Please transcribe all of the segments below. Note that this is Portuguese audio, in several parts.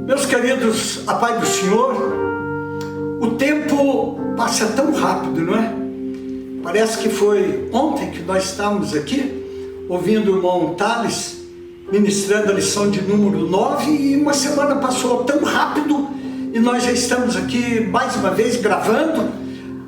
Meus queridos, a paz do Senhor, o tempo passa tão rápido, não é? Parece que foi ontem que nós estávamos aqui, ouvindo o irmão Thales, ministrando a lição de número 9, e uma semana passou tão rápido, e nós já estamos aqui mais uma vez gravando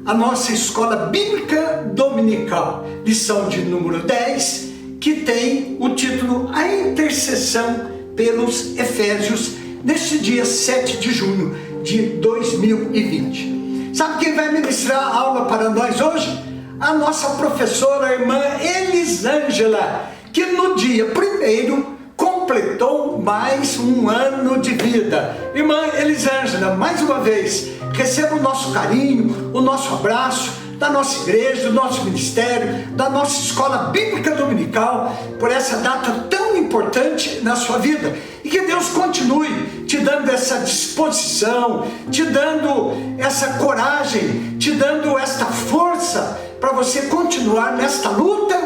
a nossa escola bíblica dominical, lição de número 10, que tem o título A Intercessão pelos Efésios, neste dia 7 de junho de 2020. Sabe quem vai ministrar a aula para nós hoje? A nossa professora, a irmã Elisângela, que no dia 1º completou mais um ano de vida. Irmã Elisângela, mais uma vez, receba o nosso carinho, o nosso abraço, da nossa igreja, do nosso ministério, da nossa escola bíblica dominical, por essa data tão importante na sua vida. E que Deus continue te dando essa disposição, te dando essa coragem, te dando esta força para você continuar nesta luta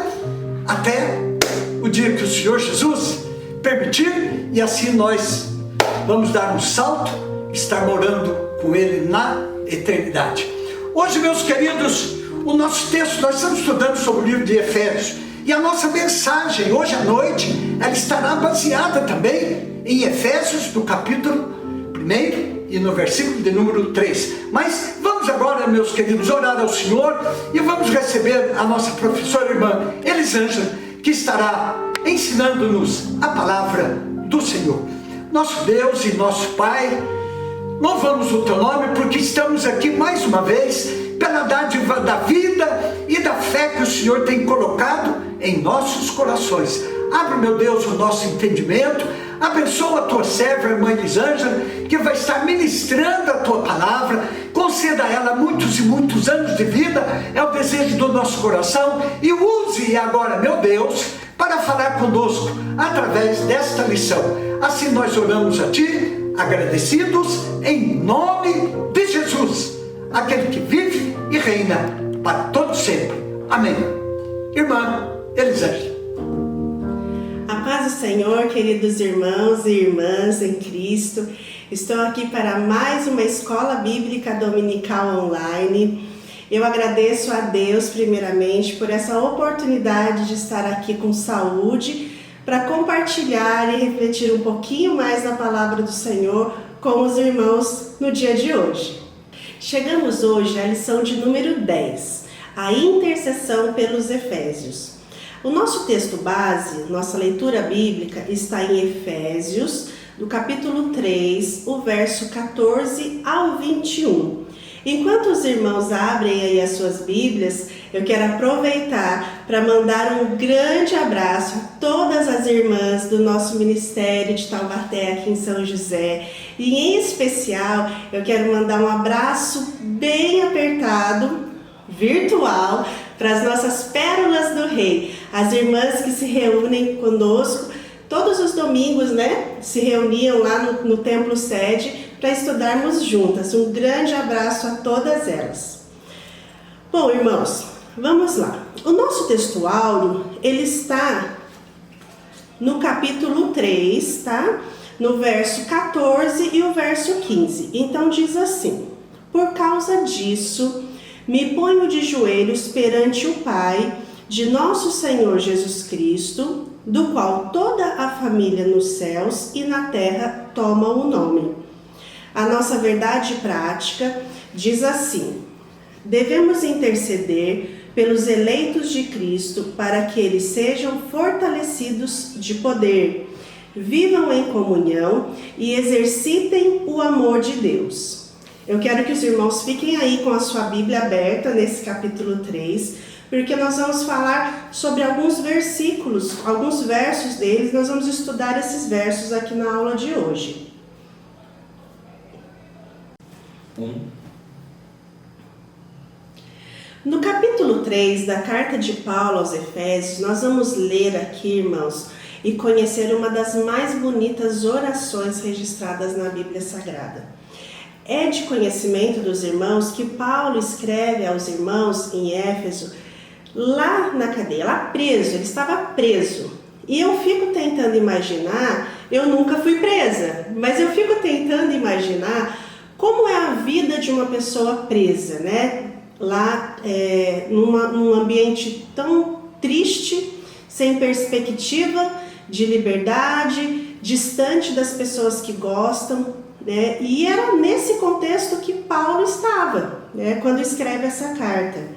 até o dia que o Senhor Jesus permitir, e assim nós vamos dar um salto, estar morando com Ele na eternidade. Hoje, meus queridos, o nosso texto, nós estamos estudando sobre o livro de Efésios, e a nossa mensagem hoje à noite, ela estará baseada também em Efésios, do capítulo 1 e no versículo de número 3. Mas vamos agora, meus queridos, orar ao Senhor, e vamos receber a nossa professora irmã Elisângela, que estará ensinando-nos a palavra do Senhor. Nosso Deus e nosso Pai, louvamos o Teu nome, porque estamos aqui mais uma vez pela dádiva da vida e da fé que o Senhor tem colocado em nossos corações. Abre, meu Deus, o nosso entendimento, abençoa a Tua serva, a irmã Elisângela, que vai estar ministrando a Tua palavra, conceda a ela muitos e muitos anos de vida, é o desejo do nosso coração, e use agora, meu Deus, para falar conosco através desta lição. Assim nós oramos a Ti, agradecidos em nome de Jesus, aquele que vive e reina para todo sempre. Amém. Irmã Elisângela. A paz do Senhor, queridos irmãos e irmãs em Cristo. Estou aqui para mais uma escola bíblica dominical online. Eu agradeço a Deus primeiramente por essa oportunidade de estar aqui com saúde para compartilhar e refletir um pouquinho mais na palavra do Senhor com os irmãos no dia de hoje. Chegamos hoje à lição de número 10, a intercessão pelos Efésios. O nosso texto base, nossa leitura bíblica, está em Efésios, do capítulo 3, o verso 14 ao 21. Enquanto os irmãos abrem aí as suas Bíblias, eu quero aproveitar para mandar um grande abraço a todas as irmãs do nosso Ministério de Taubaté aqui em São José. E em especial, eu quero mandar um abraço bem apertado, virtual, para as nossas pérolas do Rei, as irmãs que se reúnem conosco todos os domingos, né? Se reuniam lá no templo sede para estudarmos juntas. Um grande abraço a todas elas. Bom, irmãos, vamos lá. O nosso texto áureo, ele está no capítulo 3, tá? No verso 14 e o verso 15. Então diz assim: por causa disso, me ponho de joelhos perante o Pai de nosso Senhor Jesus Cristo, do qual toda a família nos céus e na terra toma o nome. A nossa verdade prática diz assim: devemos interceder pelos eleitos de Cristo para que eles sejam fortalecidos de poder, vivam em comunhão e exercitem o amor de Deus. Eu quero que os irmãos fiquem aí com a sua Bíblia aberta nesse capítulo 3, porque nós vamos falar sobre alguns versículos, alguns versos deles, nós vamos estudar esses versos aqui na aula de hoje. No capítulo 3 da carta de Paulo aos Efésios, nós vamos ler aqui, irmãos, e conhecer uma das mais bonitas orações registradas na Bíblia Sagrada. É de conhecimento dos irmãos que Paulo escreve aos irmãos em Éfeso lá na cadeia, lá preso, ele estava preso. E eu fico tentando imaginar, eu nunca fui presa, mas eu fico tentando imaginar como é a vida de uma pessoa presa, né? Lá num ambiente tão triste, sem perspectiva de liberdade, distante das pessoas que gostam, né? E era nesse contexto que Paulo estava, né, quando escreve essa carta.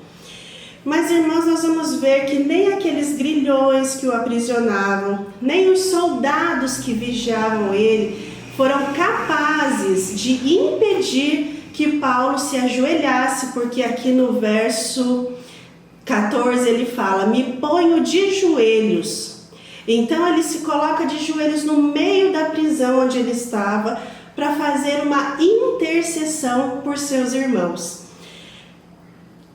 Mas, irmãos, nós vamos ver que nem aqueles grilhões que o aprisionavam, nem os soldados que vigiavam ele, foram capazes de impedir que Paulo se ajoelhasse, porque aqui no verso 14 ele fala: me ponho de joelhos. Então ele se coloca de joelhos no meio da prisão onde ele estava para fazer uma intercessão por seus irmãos.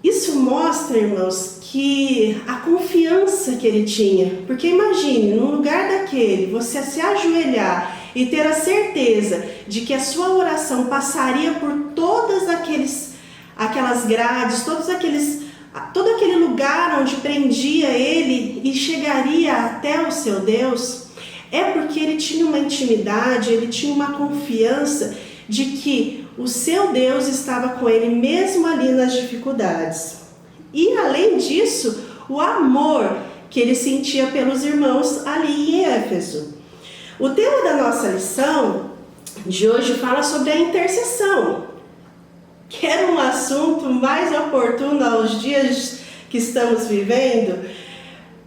Isso mostra, irmãos, que a confiança que ele tinha, porque imagine, num lugar daquele, você se ajoelhar e ter a certeza de que a sua oração passaria por todas aquelas grades, todo aquele lugar onde prendia ele e chegaria até o seu Deus, é porque ele tinha uma intimidade, ele tinha uma confiança de que o seu Deus estava com ele mesmo ali nas dificuldades. E além disso, o amor que ele sentia pelos irmãos ali em Éfeso. O tema da nossa lição de hoje fala sobre a intercessão, que era um assunto mais oportuno aos dias que estamos vivendo.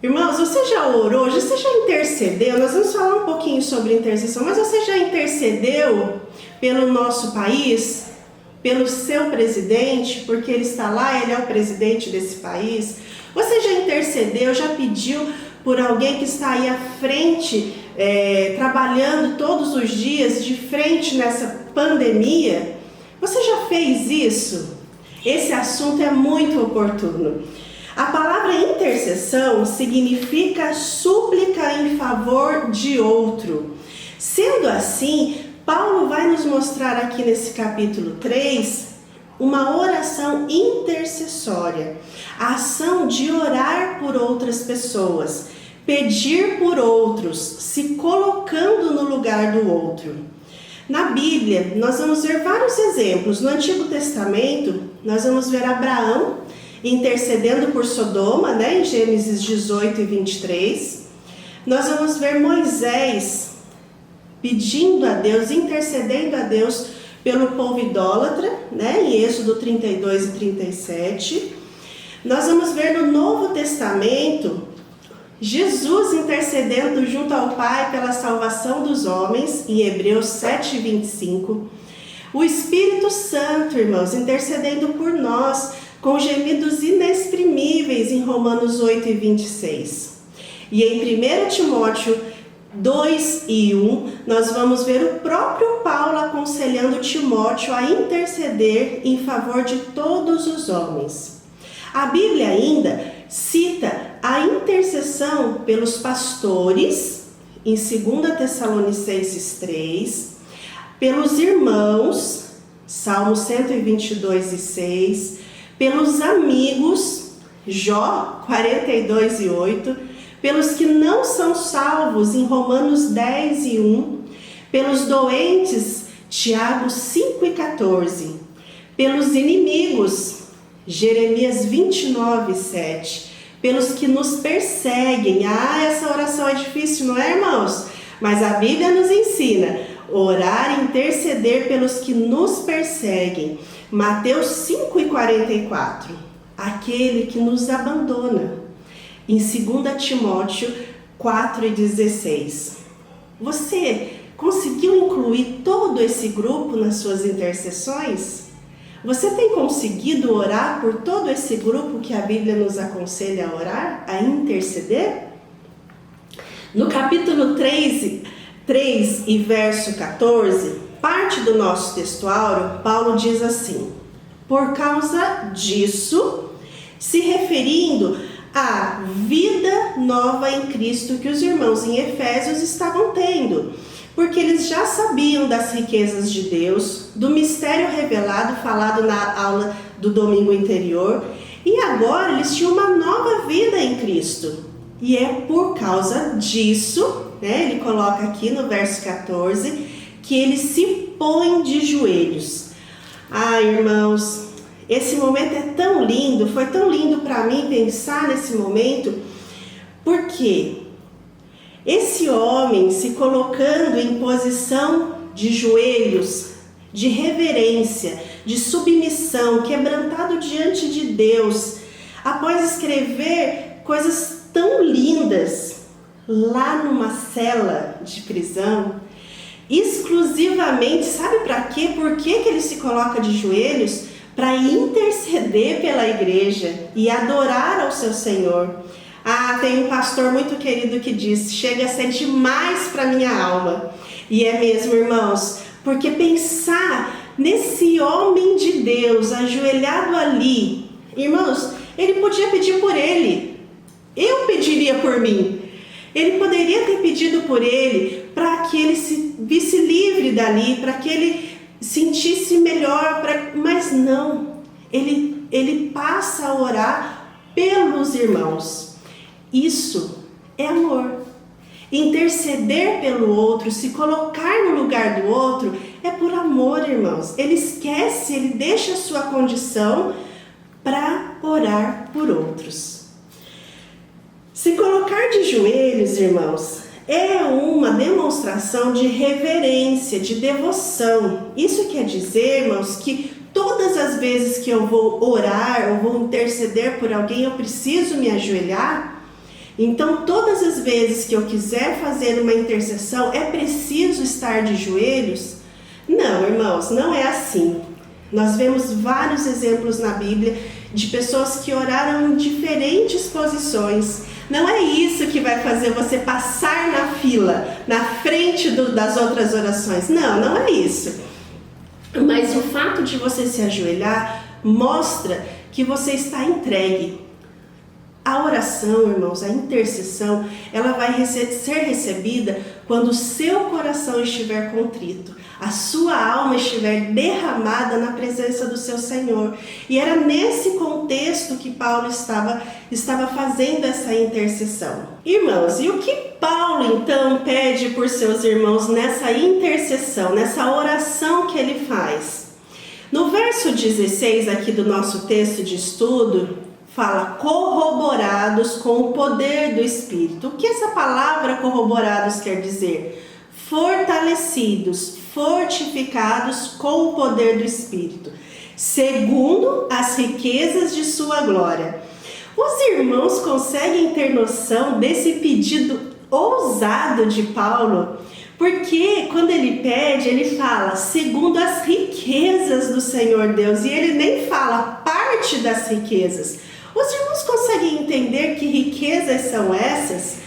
Irmãos, você já orou? Você já intercedeu? Nós vamos falar um pouquinho sobre intercessão, mas você já intercedeu pelo nosso país, pelo seu presidente, porque ele está lá, ele é o presidente desse país? Você já intercedeu, já pediu por alguém que está aí à frente, trabalhando todos os dias de frente nessa pandemia? Você já fez isso? Esse assunto é muito oportuno. A palavra intercessão significa súplica em favor de outro. Sendo assim, Paulo vai nos mostrar aqui nesse capítulo 3 uma oração intercessória, a ação de orar por outras pessoas, pedir por outros, se colocando no lugar do outro. Na Bíblia, nós vamos ver vários exemplos. No Antigo Testamento, nós vamos ver Abraão intercedendo por Sodoma, né, em Gênesis 18 e 23. Nós vamos ver Moisés pedindo a Deus, intercedendo a Deus pelo povo idólatra, né, em Êxodo 32 e 37. Nós vamos ver no Novo Testamento Jesus intercedendo junto ao Pai pela salvação dos homens, em Hebreus 7 e 25. O Espírito Santo, irmãos, intercedendo por nós com gemidos inexprimíveis, em Romanos 8 e 26. E em 1 Timóteo 2 e 1, nós vamos ver o próprio Paulo aconselhando Timóteo a interceder em favor de todos os homens. A Bíblia ainda cita a intercessão pelos pastores, em 2 Tessalonicenses 3, pelos irmãos, Salmo 122 e 6, pelos amigos, Jó 42 e 8, pelos que não são salvos, em Romanos 10 e 1, pelos doentes, Tiago 5 e 14, pelos inimigos, Jeremias 29 e 7, pelos que nos perseguem. Essa oração é difícil, não é, irmãos? Mas a Bíblia nos ensina orar e interceder pelos que nos perseguem. Mateus 5 e 44, aquele que nos abandona. Em 2 Timóteo 4 e 16. Você conseguiu incluir todo esse grupo nas suas intercessões? Você tem conseguido orar por todo esse grupo que a Bíblia nos aconselha a orar, a interceder? No capítulo 3 e verso 14, parte do nosso textuário, Paulo diz assim: por causa disso, se referindo à vida nova em Cristo que os irmãos em Efésios estavam tendo, porque eles já sabiam das riquezas de Deus, do mistério revelado falado na aula do domingo anterior, E agora eles tinham uma nova vida em Cristo. E é por causa disso, né, ele coloca aqui no verso 14, que ele se põe de joelhos. Ah, irmãos, esse momento é tão lindo, foi tão lindo para mim pensar nesse momento, porque esse homem se colocando em posição de joelhos, de reverência, de submissão, quebrantado diante de Deus, após escrever coisas tão lindas lá numa cela de prisão, exclusivamente, sabe para quê? Por que ele se coloca de joelhos? Para interceder pela igreja e adorar ao seu Senhor. Ah, tem um pastor muito querido que diz: chega a ser demais para minha alma. E é mesmo, irmãos, porque pensar nesse homem de Deus ajoelhado ali, irmãos, ele podia pedir por ele, eu pediria por mim. Ele poderia ter pedido por ele para que ele se visse livre dali, para que ele sentisse melhor, mas não, ele passa a orar pelos irmãos. Isso é amor. Interceder pelo outro, se colocar no lugar do outro, é por amor, irmãos. Ele esquece, ele deixa a sua condição para orar por outros. Se colocar de joelhos, irmãos, é uma demonstração de reverência, de devoção. Isso quer dizer, irmãos, que todas as vezes que eu vou orar, ou vou interceder por alguém, eu preciso me ajoelhar. Então, todas as vezes que eu quiser fazer uma intercessão, é preciso estar de joelhos? Não, irmãos, não é assim. Nós vemos vários exemplos na Bíblia de pessoas que oraram em diferentes posições. Não é isso que vai fazer você passar na fila, na frente das outras orações. Não, não é isso. Mas o fato de você se ajoelhar mostra que você está entregue. A oração, irmãos, a intercessão, ela vai ser recebida quando o seu coração estiver contrito, a sua alma estiver derramada na presença do seu Senhor. E era nesse contexto que Paulo estava fazendo essa intercessão. Irmãos, e o que Paulo então pede por seus irmãos nessa intercessão, nessa oração que ele faz? No verso 16 aqui do nosso texto de estudo, fala corroborados com o poder do Espírito. O que essa palavra corroborados quer dizer? Fortalecidos, fortificados com o poder do Espírito, segundo as riquezas de sua glória. Os irmãos conseguem ter noção desse pedido ousado de Paulo? Porque quando ele pede, ele fala segundo as riquezas do Senhor Deus, e ele nem fala parte das riquezas. Os irmãos conseguem entender que riquezas são essas?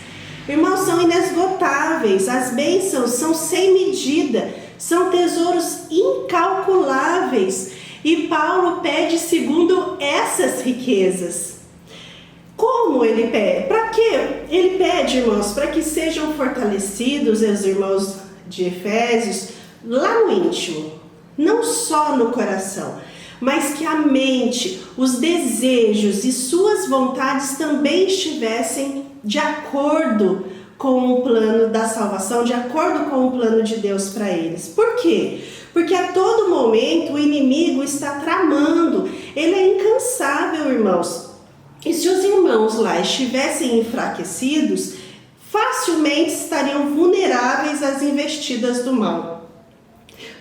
Irmãos, são inesgotáveis, as bênçãos são sem medida, são tesouros incalculáveis. E Paulo pede segundo essas riquezas. Como ele pede? Para quê? Ele pede, irmãos, para que sejam fortalecidos os irmãos de Efésios lá no íntimo, não só no coração, mas que a mente, os desejos e suas vontades também estivessem de acordo com o plano da salvação, de acordo com o plano de Deus para eles. Por quê? Porque a todo momento o inimigo está tramando, ele é incansável, irmãos. E se os irmãos lá estivessem enfraquecidos, facilmente estariam vulneráveis às investidas do mal.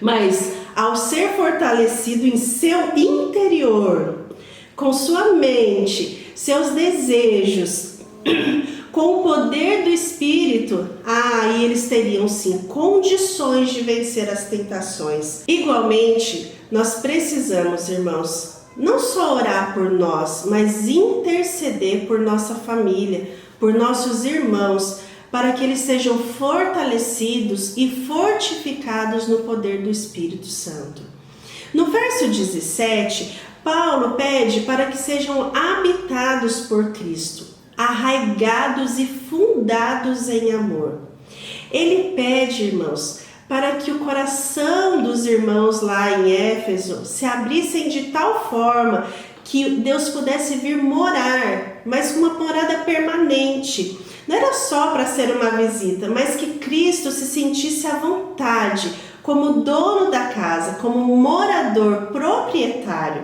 Mas ao ser fortalecido em seu interior, com sua mente, seus desejos, com o poder do Espírito, aí eles teriam sim condições de vencer as tentações. Igualmente, nós precisamos, irmãos, não só orar por nós, mas interceder por nossa família, por nossos irmãos, para que eles sejam fortalecidos e fortificados no poder do Espírito Santo. No verso 17, Paulo pede para que sejam habitados por Cristo, arraigados e fundados em amor. Ele pede, irmãos, para que o coração dos irmãos lá em Éfeso se abrissem de tal forma que Deus pudesse vir morar, mas uma morada permanente. Não era só para ser uma visita, mas que Cristo se sentisse à vontade, como dono da casa, como morador, proprietário.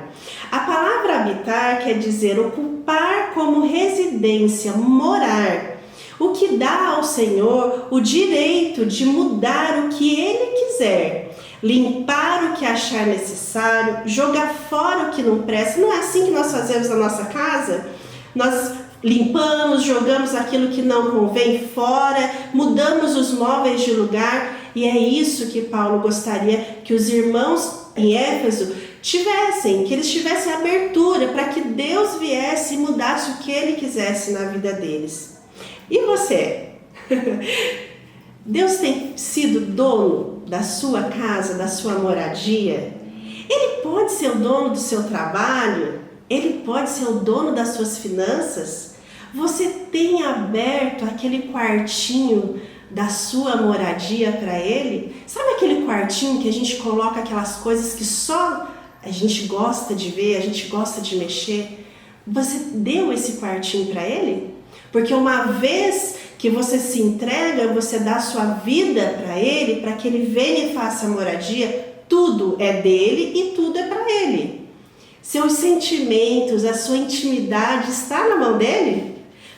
A palavra habitar quer dizer ocupar como residência, morar, o que dá ao Senhor o direito de mudar o que Ele quiser, limpar o que achar necessário, jogar fora o que não presta. Não é assim que nós fazemos na nossa casa? Nós limpamos, jogamos aquilo que não convém fora, mudamos os móveis de lugar, e é isso que Paulo gostaria que os irmãos em Éfeso tivessem, que eles tivessem abertura para que Deus viesse e mudasse o que Ele quisesse na vida deles. E você? Deus tem sido dono da sua casa, da sua moradia? Ele pode ser o dono do seu trabalho? Ele pode ser o dono das suas finanças? Você tem aberto aquele quartinho da sua moradia para Ele? Sabe aquele quartinho que a gente coloca aquelas coisas que só a gente gosta de ver, a gente gosta de mexer? Você deu esse quartinho para Ele? Porque uma vez que você se entrega, você dá a sua vida para Ele, para que Ele venha e faça a moradia, tudo é dele e tudo é para Ele. Seus sentimentos, a sua intimidade está na mão dele?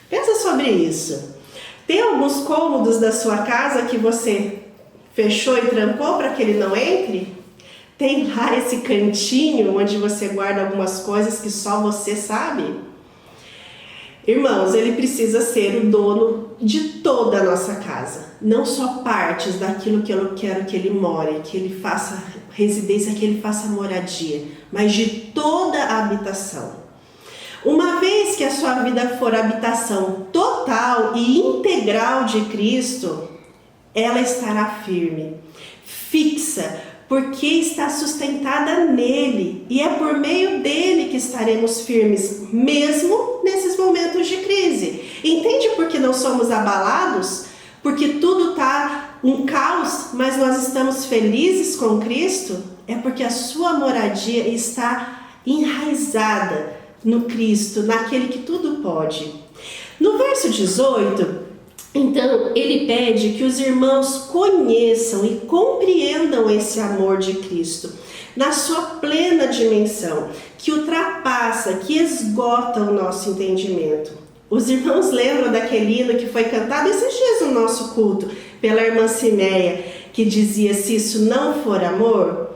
Pensa sobre isso. Tem alguns cômodos da sua casa que você fechou e trancou para que ele não entre? Tem lá esse cantinho onde você guarda algumas coisas que só você sabe? Irmãos, Ele precisa ser o dono de toda a nossa casa. Não só partes daquilo que eu quero que Ele more, que Ele faça residência, que Ele faça moradia, mas de toda a habitação. Uma vez que a sua vida for habitação total e integral de Cristo, ela estará firme, fixa, porque está sustentada nele, e é por meio dele que estaremos firmes, mesmo nesses momentos de crise. Entende por que não somos abalados? Porque tudo está um caos, mas nós estamos felizes com Cristo? É porque a sua moradia está enraizada no Cristo, naquele que tudo pode. No verso 18, então, ele pede que os irmãos conheçam e compreendam esse amor de Cristo na sua plena dimensão, que ultrapassa, que esgota o nosso entendimento. Os irmãos lembram daquele hino que foi cantado esses dias no nosso culto pela irmã Simeia, que dizia: se isso não for amor?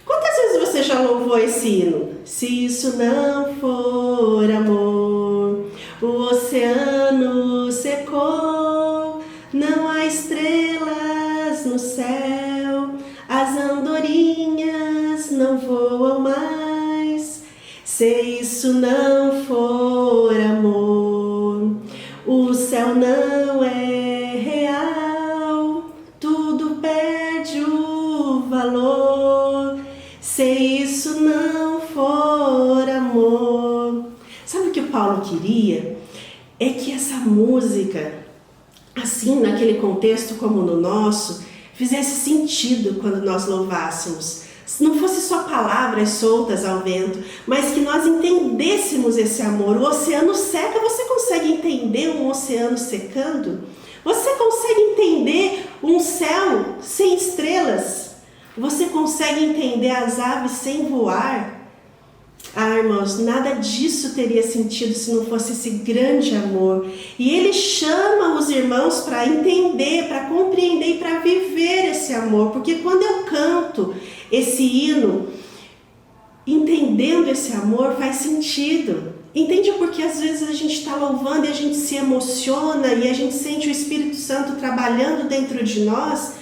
Quantas vezes você já louvou esse hino? Se isso não for amor, o oceano secou, não há estrelas no céu, as andorinhas não voam mais. Se isso não for amor, o céu não é real, tudo perde o valor. Se isso não for amor. Sabe o que o Paulo queria? É que essa música, assim, naquele contexto como no nosso, fizesse sentido quando nós louvássemos. Não fosse só palavras soltas ao vento, mas que nós entendêssemos esse amor. O oceano seca, você consegue entender um oceano secando? Você consegue entender um céu sem estrelas? Você consegue entender as aves sem voar? Ah, irmãos, nada disso teria sentido se não fosse esse grande amor. E Ele chama os irmãos para entender, para compreender e para viver esse amor. Porque quando eu canto esse hino, entendendo esse amor, faz sentido. Entende porque às vezes a gente está louvando e a gente se emociona e a gente sente o Espírito Santo trabalhando dentro de nós?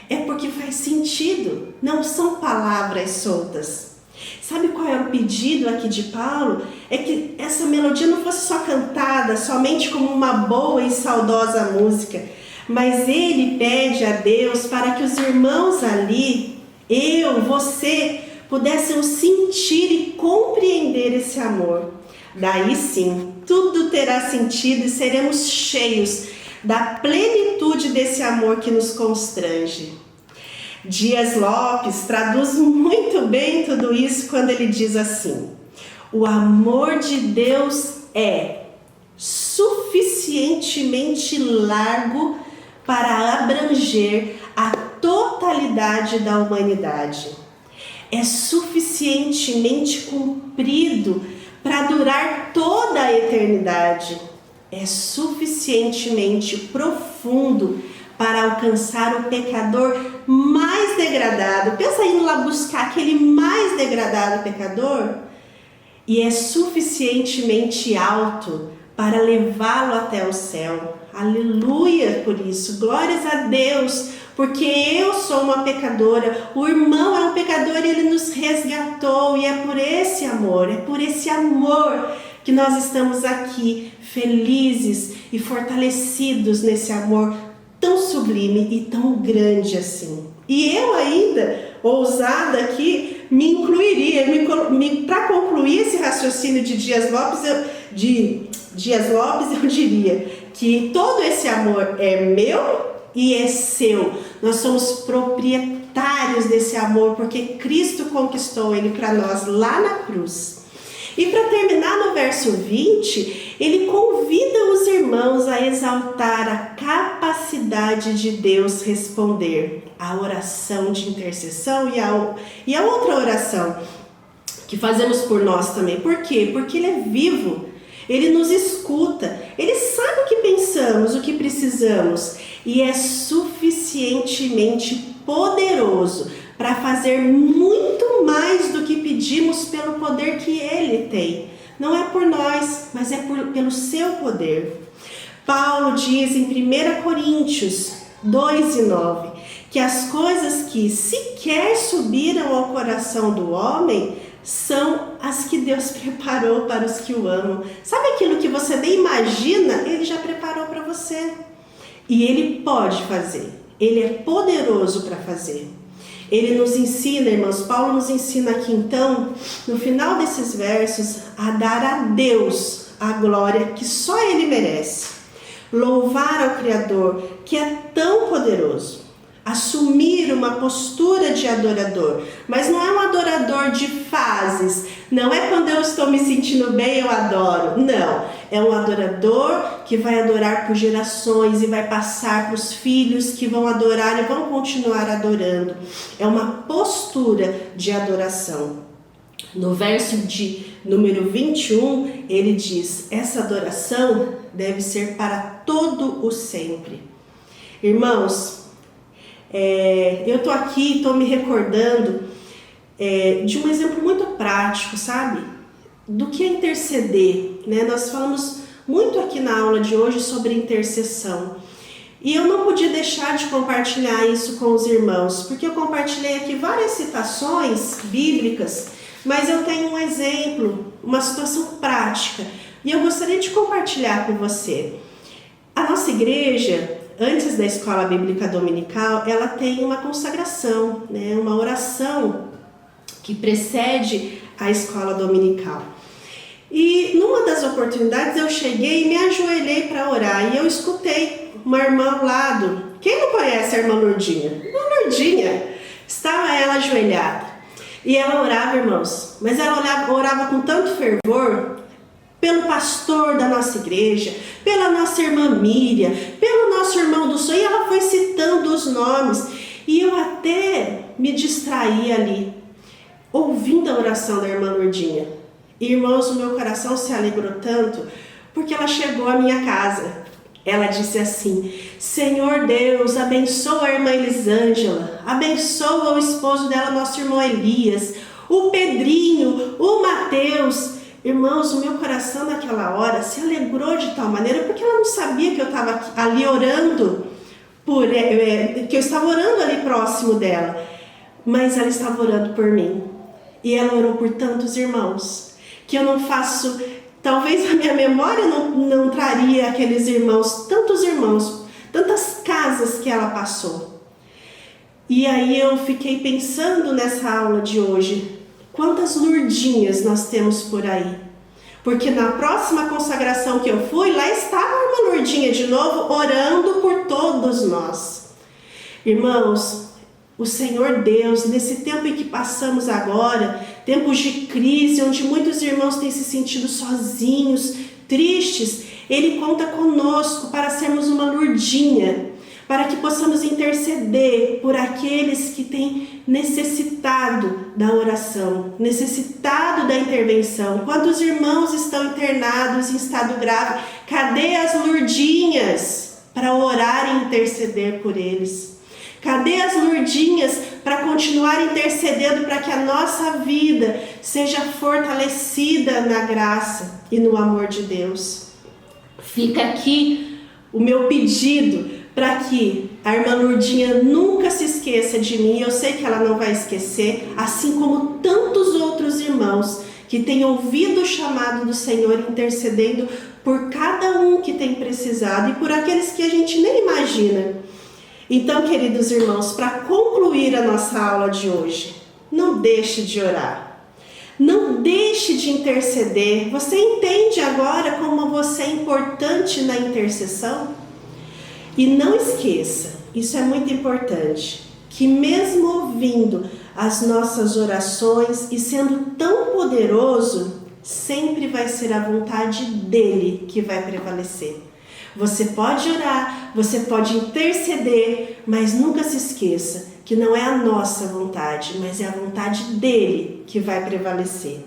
É porque faz sentido, não são palavras soltas. Sabe qual é o pedido aqui de Paulo? É que essa melodia não fosse só cantada somente como uma boa e saudosa música, mas ele pede a Deus para que os irmãos ali, eu, você, pudessem sentir e compreender esse amor. Daí sim, tudo terá sentido e seremos cheios da plenitude desse amor que nos constrange. Dias Lopes traduz muito bem tudo isso quando ele diz assim: O amor de Deus é suficientemente largo para abranger a totalidade da humanidade. É suficientemente comprido para durar toda a eternidade. É suficientemente profundo para alcançar o pecador mais degradado. Pensa indo lá buscar aquele mais degradado pecador. E é suficientemente alto para levá-lo até o céu. Aleluia por isso, glórias a Deus, porque eu sou uma pecadora, o irmão é um pecador e ele nos resgatou, e é por esse amor que nós estamos aqui, felizes e fortalecidos nesse amor tão sublime e tão grande assim. E eu ainda, ousada aqui, me incluiria, para concluir esse raciocínio de Dias Lopes, eu diria que todo esse amor é meu e é seu. Nós somos proprietários desse amor, porque Cristo conquistou ele para nós lá na cruz. E para terminar no verso 20, ele convida os irmãos a exaltar a capacidade de Deus responder à oração de intercessão e a outra oração que fazemos por nós também. Por quê? Porque ele é vivo, ele nos escuta, ele sabe o que pensamos, o que precisamos, e é suficientemente poderoso para fazer muito mais do que pedimos pelo poder que ele tem. Não é por nós, mas é pelo seu poder. Paulo diz em 1 Coríntios 2:9 que as coisas que sequer subiram ao coração do homem são as que Deus preparou para os que o amam. Sabe aquilo que você nem imagina? Ele já preparou para você. E ele pode fazer. Ele é poderoso para fazer. Ele nos ensina, irmãos, Paulo nos ensina aqui então, no final desses versos, a dar a Deus a glória que só Ele merece. Louvar ao Criador, que é tão poderoso. Assumir uma postura de adorador, mas não é um adorador de fases, não é quando eu estou me sentindo bem eu adoro, não, é um adorador que vai adorar por gerações e vai passar para os filhos que vão adorar e vão continuar adorando. É uma postura de adoração. No verso de número 21, ele diz: essa adoração deve ser para todo o sempre. Irmãos, eu estou aqui, estou me recordando de um exemplo muito prático, sabe? Do que é interceder, né? Nós falamos muito aqui na aula de hoje sobre intercessão. E eu não podia deixar de compartilhar isso com os irmãos, porque eu compartilhei aqui várias citações bíblicas, mas eu tenho um exemplo, uma situação prática, e eu gostaria de compartilhar com você. A nossa igreja, antes da escola bíblica dominical, ela tem uma consagração, né? Uma oração que precede a escola dominical. E numa das oportunidades eu cheguei e me ajoelhei para orar, e eu escutei uma irmã ao lado. Quem não conhece a irmã Lourdinha? Irmã Lourdinha, estava ela ajoelhada, e ela orava, irmãos, mas ela orava com tanto fervor, pelo pastor da nossa igreja, pela nossa irmã Miriam, pelo nosso irmão do sonho, e ela foi citando os nomes, e eu até me distraí ali, ouvindo a oração da irmã Lourdinha. E, irmãos, o meu coração se alegrou tanto, porque ela chegou à minha casa. Ela disse assim: Senhor Deus, abençoa a irmã Elisângela, abençoa o esposo dela, nosso irmão Elias, o Pedrinho, o Mateus. Irmãos, o meu coração naquela hora se alegrou de tal maneira, porque ela não sabia que eu estava ali orando, que eu estava orando ali próximo dela, mas ela estava orando por mim. E ela orou por tantos irmãos, que eu não faço, talvez a minha memória não traria aqueles irmãos, tantas casas que ela passou. E aí eu fiquei pensando nessa aula de hoje, quantas Lourdinhas nós temos por aí? Porque na próxima consagração que eu fui, lá estava uma Lourdinha de novo, orando por todos nós. Irmãos, o Senhor Deus, nesse tempo em que passamos agora, tempos de crise, onde muitos irmãos têm se sentido sozinhos, tristes, Ele conta conosco para sermos uma Lurdinha, para que possamos interceder por aqueles que têm necessitado da oração, necessitado da intervenção. Quantos irmãos estão internados em estado grave? Cadê as Lurdinhas para orar e interceder por eles? Cadê as Lurdinhas para continuar intercedendo para que a nossa vida seja fortalecida na graça e no amor de Deus? Fica aqui o meu pedido para que a irmã Lurdinha nunca se esqueça de mim. Eu sei que ela não vai esquecer, assim como tantos outros irmãos que têm ouvido o chamado do Senhor, intercedendo por cada um que tem precisado e por aqueles que a gente nem imagina. Então, queridos irmãos, para concluir a nossa aula de hoje, não deixe de orar. Não deixe de interceder. Você entende agora como você é importante na intercessão? E não esqueça, isso é muito importante, que mesmo ouvindo as nossas orações e sendo tão poderoso, sempre vai ser a vontade dele que vai prevalecer. Você pode orar, você pode interceder, mas nunca se esqueça que não é a nossa vontade, mas é a vontade dele que vai prevalecer.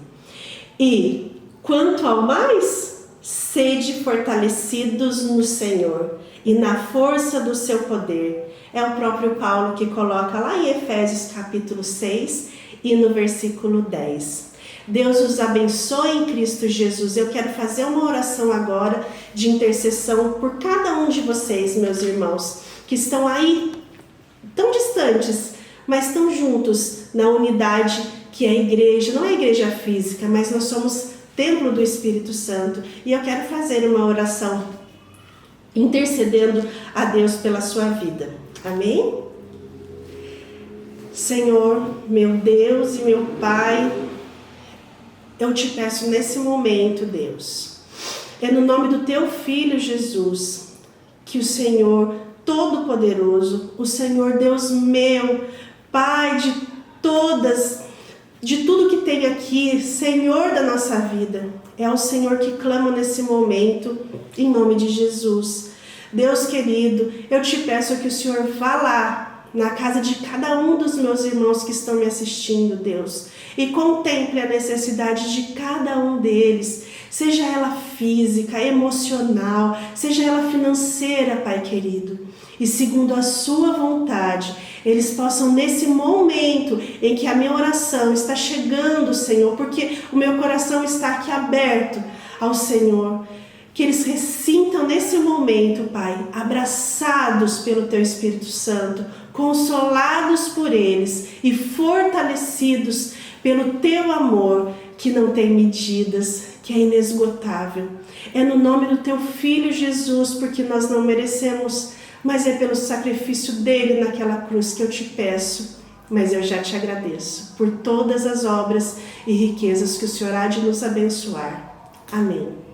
E quanto ao mais, sede fortalecidos no Senhor e na força do seu poder. É o próprio Paulo que coloca lá em Efésios capítulo 6 e no versículo 10. Deus os abençoe em Cristo Jesus. Eu quero fazer uma oração agora de intercessão por cada um de vocês, meus irmãos, que estão aí tão distantes, mas tão juntos na unidade que é a igreja. Não é a igreja física, mas nós somos templo do Espírito Santo. E eu quero fazer uma oração intercedendo a Deus pela sua vida. Amém? Senhor, meu Deus e meu Pai, eu te peço nesse momento, Deus, é no nome do teu Filho Jesus, que o Senhor Todo-Poderoso, o Senhor Deus meu, Pai de tudo que tem aqui, Senhor da nossa vida, é o Senhor que clama nesse momento, em nome de Jesus. Deus querido, eu te peço que o Senhor vá lá, na casa de cada um dos meus irmãos que estão me assistindo, Deus, e contemple a necessidade de cada um deles, seja ela física, emocional, seja ela financeira, Pai querido, e segundo a sua vontade, eles possam nesse momento em que a minha oração está chegando, Senhor, porque o meu coração está aqui aberto ao Senhor, que eles ressintam nesse momento, Pai, abraçados pelo Teu Espírito Santo, consolados por eles e fortalecidos pelo Teu amor, que não tem medidas, que é inesgotável. É no nome do Teu Filho Jesus, porque nós não merecemos, mas é pelo sacrifício dele naquela cruz que eu te peço. Mas eu já te agradeço por todas as obras e riquezas que o Senhor há de nos abençoar. Amém.